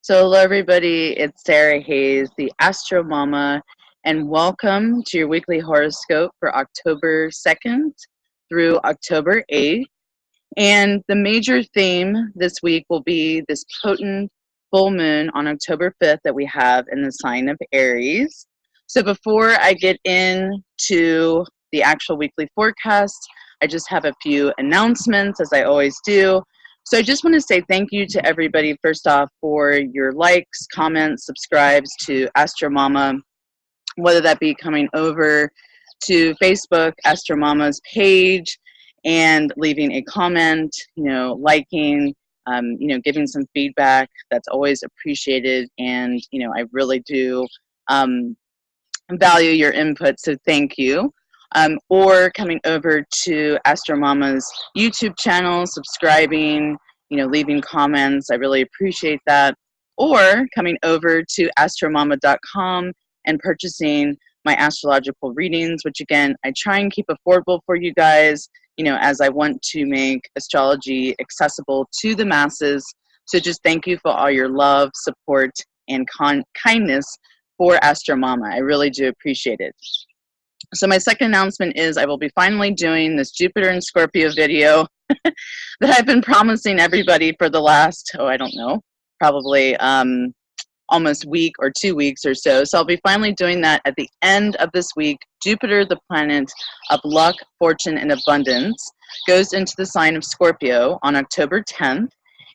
So, hello everybody, it's Sarah Hayes, the Astromomma, and welcome to your weekly horoscope for October 2nd through October 8th. And the major theme this week will be this potent full moon on October 5th that we have in the sign of Aries. So, before I get into the actual weekly forecast, I just have a few announcements, as I always do. So I just want to say thank you to everybody, first off, for your likes, comments, subscribes to Astromomma, whether that be coming over to Facebook, Astromomma's page, and leaving a comment, liking, giving some feedback. That's always appreciated, and, I really do value your input, so thank you. Or coming over to Astromomma's YouTube channel, subscribing, leaving comments. I really appreciate that. Or coming over to astromomma.com and purchasing my astrological readings, which again, I try and keep affordable for you guys, as I want to make astrology accessible to the masses. So just thank you for all your love, support, and kindness for Astromomma. I really do appreciate it. So my second announcement is I will be finally doing this Jupiter and Scorpio video that I've been promising everybody for the last, probably almost week or 2 weeks or so. So I'll be finally doing that at the end of this week. Jupiter, the planet of luck, fortune, and abundance, goes into the sign of Scorpio on October 10th.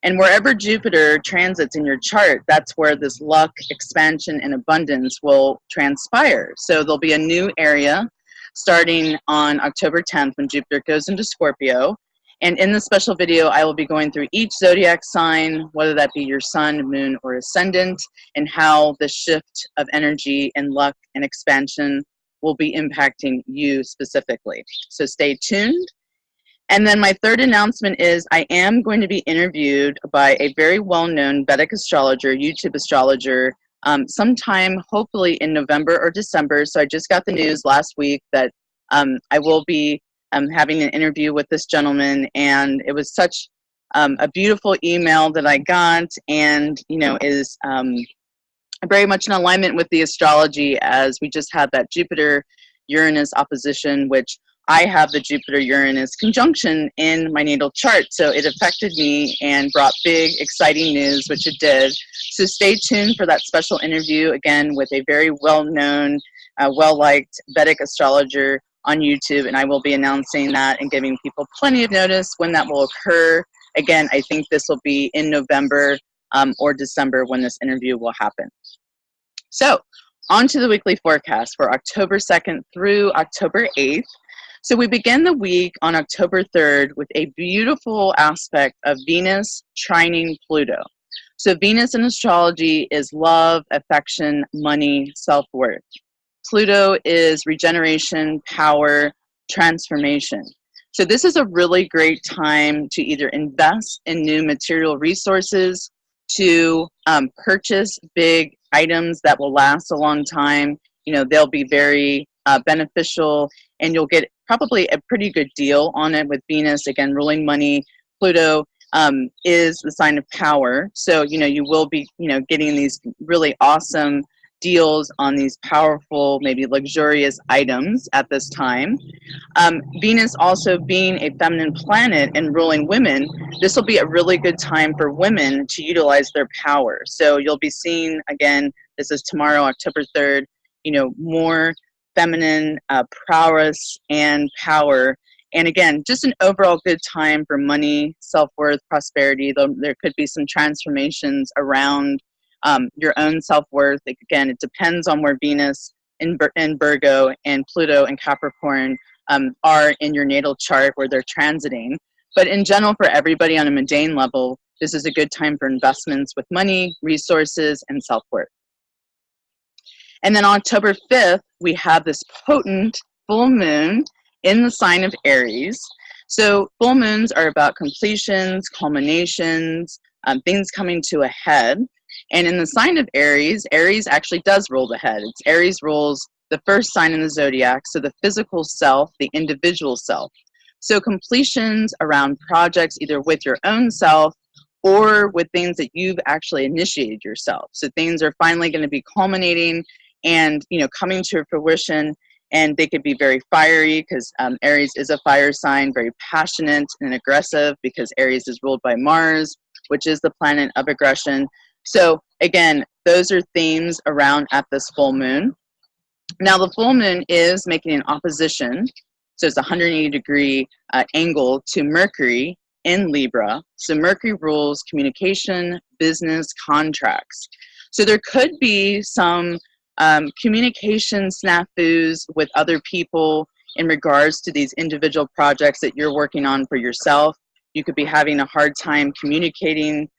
And wherever Jupiter transits in your chart, that's where this luck, expansion, and abundance will transpire. So there'll be a new area starting on October 10th when Jupiter goes into Scorpio. And in this special video, I will be going through each zodiac sign, whether that be your sun, moon, or ascendant, and how the shift of energy and luck and expansion will be impacting you specifically. So stay tuned. And then my third announcement is I am going to be interviewed by a very well-known Vedic astrologer, YouTube astrologer, sometime hopefully in November or December. So I just got the news last week that I will be having an interview with this gentleman, and it was such a beautiful email that I got, and is very much in alignment with the astrology, as we just had that Jupiter-Uranus opposition, which I have the Jupiter-Uranus conjunction in my natal chart, so it affected me and brought big, exciting news, which it did. So stay tuned for that special interview, again, with a very well-known, well-liked Vedic astrologer on YouTube, and I will be announcing that and giving people plenty of notice when that will occur. Again, I think this will be in November or December when this interview will happen. So, on to the weekly forecast for October 2nd through October 8th. So we begin the week on October 3rd with a beautiful aspect of Venus trining Pluto. So Venus in astrology is love, affection, money, self-worth. Pluto is regeneration, power, transformation. So this is a really great time to either invest in new material resources, to purchase big items that will last a long time. They'll be very beneficial, and you'll get probably a pretty good deal on it with Venus, again, ruling money. Pluto is the sign of power. So, you will be, getting these really awesome deals on these powerful, maybe luxurious items at this time. Venus also being a feminine planet and ruling women, this will be a really good time for women to utilize their power. So you'll be seeing, again, this is tomorrow, October 3rd, more feminine prowess and power. And again, just an overall good time for money, self-worth, prosperity, though there could be some transformations around your own self-worth. Again, it depends on where Venus in Virgo and Pluto and Capricorn are in your natal chart where they're transiting. But in general, for everybody on a mundane level, this is a good time for investments with money, resources, and self-worth. And then October 5th, we have this potent full moon in the sign of Aries. So full moons are about completions, culminations, things coming to a head. And in the sign of Aries, Aries actually does rule the head. Aries rules the first sign in the zodiac, so the physical self, the individual self. So completions around projects either with your own self or with things that you've actually initiated yourself. So things are finally going to be culminating and, you know, coming to fruition, and they could be very fiery because Aries is a fire sign, very passionate and aggressive because Aries is ruled by Mars, which is the planet of aggression. So again, those are themes around at this full moon. Now the full moon is making an opposition, so it's a 180-degree angle to Mercury in Libra. So Mercury rules communication, business, contracts. So there could be some communication snafus with other people in regards to these individual projects that you're working on for yourself. You could be having a hard time communicating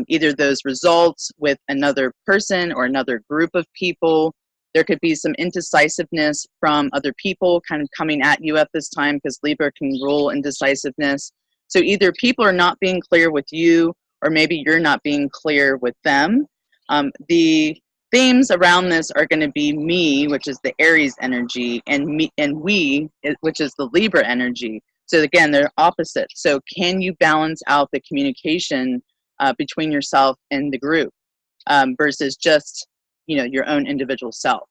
either those results with another person or another group of people. There could be some indecisiveness from other people kind of coming at you at this time because Libra can rule indecisiveness. So either people are not being clear with you, or maybe you're not being clear with them. The themes around this are going to be me, which is the Aries energy, and me and we, which is the Libra energy. So again, they're opposite. So can you balance out the communication between yourself and the group versus just, you know, your own individual self?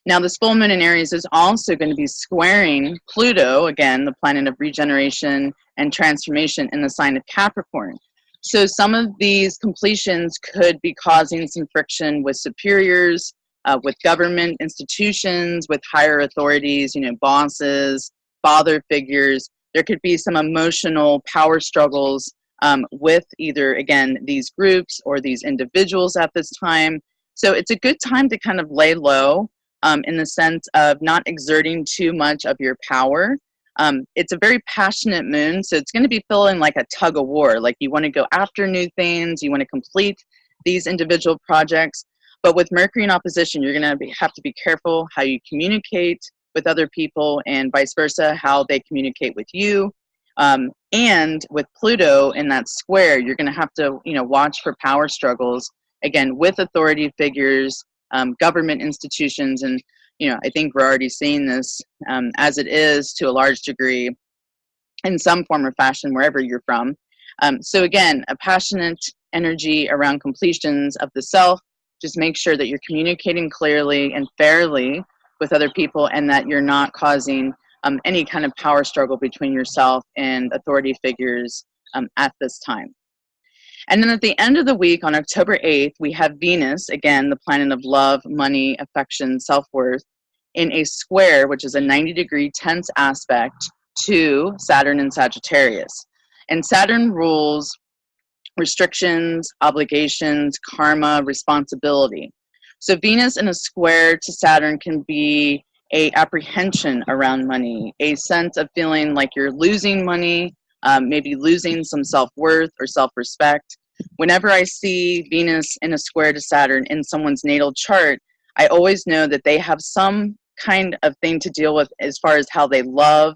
Now, this full moon in Aries is also going to be squaring Pluto, again, the planet of regeneration and transformation, in the sign of Capricorn. So some of these completions could be causing some friction with superiors, with government institutions, with higher authorities, you know, bosses, father figures. There could be some emotional power struggles with either, again, these groups or these individuals at this time. So it's a good time to kind of lay low in the sense of not exerting too much of your power. It's a very passionate moon, so it's going to be feeling like a tug of war. Like you want to go after new things, you want to complete these individual projects. But with Mercury in opposition, you're going to have to be careful how you communicate with other people, and vice versa, how they communicate with you. And with Pluto in that square, you're going to have to, you know, watch for power struggles, again, with authority figures, government institutions, and, you know, I think we're already seeing this as it is to a large degree in some form or fashion wherever you're from. So again, a passionate energy around completions of the self. Just make sure that you're communicating clearly and fairly with other people, and that you're not causing any kind of power struggle between yourself and authority figures at this time. And then at the end of the week, on October 8th, we have Venus, again, the planet of love, money, affection, self-worth, in a square, which is a 90-degree tense aspect to Saturn and Sagittarius. And Saturn rules restrictions, obligations, karma, responsibility. So Venus in a square to Saturn can be a apprehension around money, a sense of feeling like you're losing money, maybe losing some self-worth or self-respect. Whenever I see Venus in a square to Saturn in someone's natal chart, I always know that they have some kind of thing to deal with as far as how they love,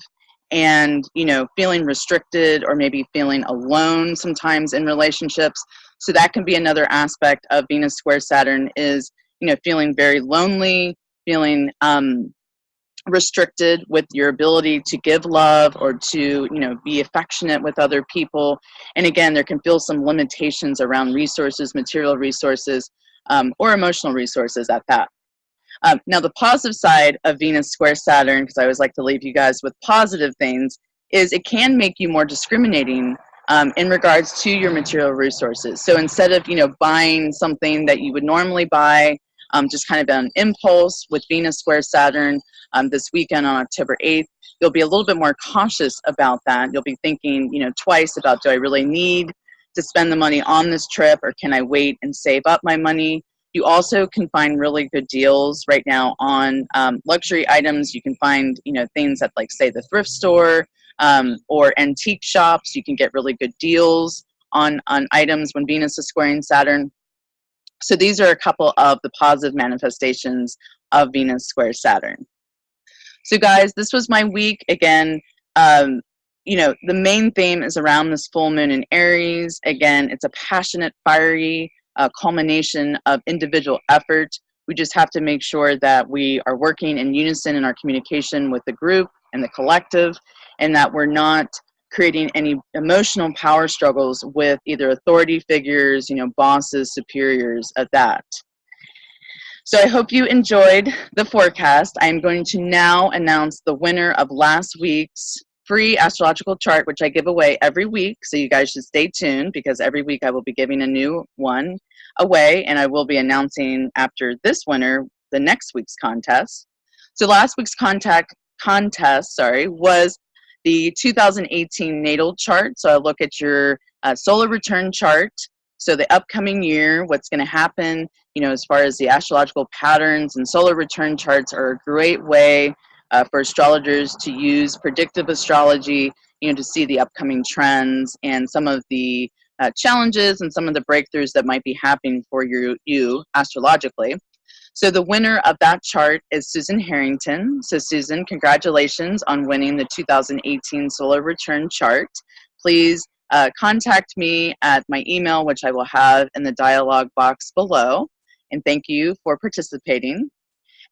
and, you know, feeling restricted or maybe feeling alone sometimes in relationships. So that can be another aspect of Venus square Saturn, is, you know, feeling very lonely, feeling restricted with your ability to give love or to, you know, be affectionate with other people. And again, there can feel some limitations around resources, material resources, or emotional resources at that. Now, the positive side of Venus square Saturn, because I always like to leave you guys with positive things, is it can make you more discriminating in regards to your material resources. So instead of, you know, buying something that you would normally buy, just kind of an impulse with Venus square Saturn this weekend on October 8th, you'll be a little bit more cautious about that. You'll be thinking, you know, twice about, do I really need to spend the money on this trip, or can I wait and save up my money? You also can find really good deals right now on luxury items. You can find, you know, things at, like, say, the thrift store or antique shops. You can get really good deals on items when Venus is squaring Saturn. So these are a couple of the positive manifestations of Venus square Saturn. So guys, this was my week. Again, you know, the main theme is around this full moon in Aries. Again, it's a passionate, fiery culmination of individual effort. We just have to make sure that we are working in unison in our communication with the group and the collective, and that we're not creating any emotional power struggles with either authority figures, bosses, superiors of that. So I hope you enjoyed the forecast. I'm going to now announce the winner of last week's free astrological chart, which I give away every week. So you guys should stay tuned, because every week I will be giving a new one away, and I will be announcing after this winner the next week's contest. So last week's contest was the 2018 natal chart. So I look at your solar return chart. So the upcoming year, what's going to happen, as far as the astrological patterns, and solar return charts are a great way for astrologers to use predictive astrology, to see the upcoming trends and some of the challenges and some of the breakthroughs that might be happening for you astrologically. So the winner of that chart is Susan Harrington. So Susan, congratulations on winning the 2018 solar return chart. Please contact me at my email, which I will have in the dialog box below. And thank you for participating.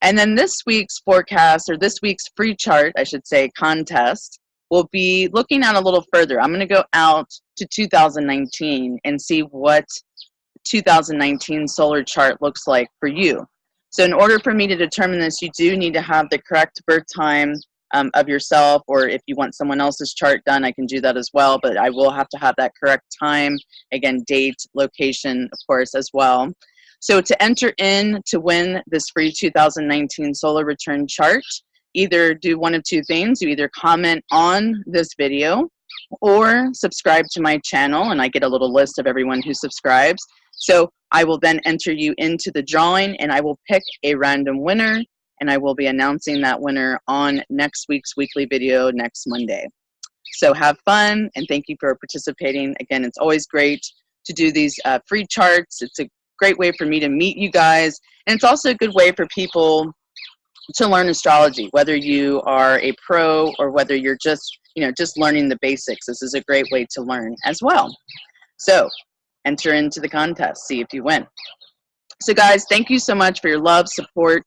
And then this week's forecast, or this week's free chart, I should say, contest, will be looking out a little further. I'm going to go out to 2019 and see what 2019 solar chart looks like for you. So in order for me to determine this, you do need to have the correct birth time of yourself, or if you want someone else's chart done, I can do that as well, but I will have to have that correct time, again, date, location, of course, as well. So to enter in to win this free 2019 solar return chart, either do one of two things. You either comment on this video or subscribe to my channel, and I get a little list of everyone who subscribes. So I will then enter you into the drawing, and I will pick a random winner, and I will be announcing that winner on next week's weekly video next Monday. So have fun, and thank you for participating. Again, it's always great to do these free charts. It's a great way for me to meet you guys, and it's also a good way for people to learn astrology, whether you are a pro or whether you're just learning the basics. This is a great way to learn as well. So enter into the contest, see if you win. So guys, thank you so much for your love, support.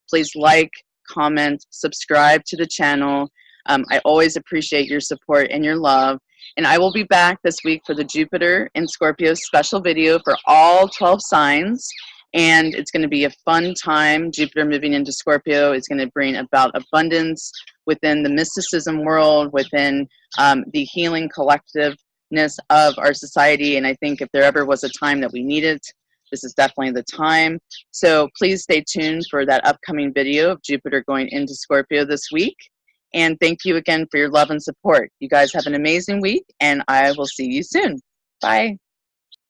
Please like, comment, subscribe to the channel. I always appreciate your support and your love. And I will be back this week for the Jupiter and Scorpio special video for all 12 signs. And it's going to be a fun time. Jupiter moving into Scorpio is going to bring about abundance within the mysticism world, within the healing collectiveness of our society. And I think if there ever was a time that we needed, this is definitely the time. So please stay tuned for that upcoming video of Jupiter going into Scorpio this week. And thank you again for your love and support. You guys have an amazing week, and I will see you soon. Bye.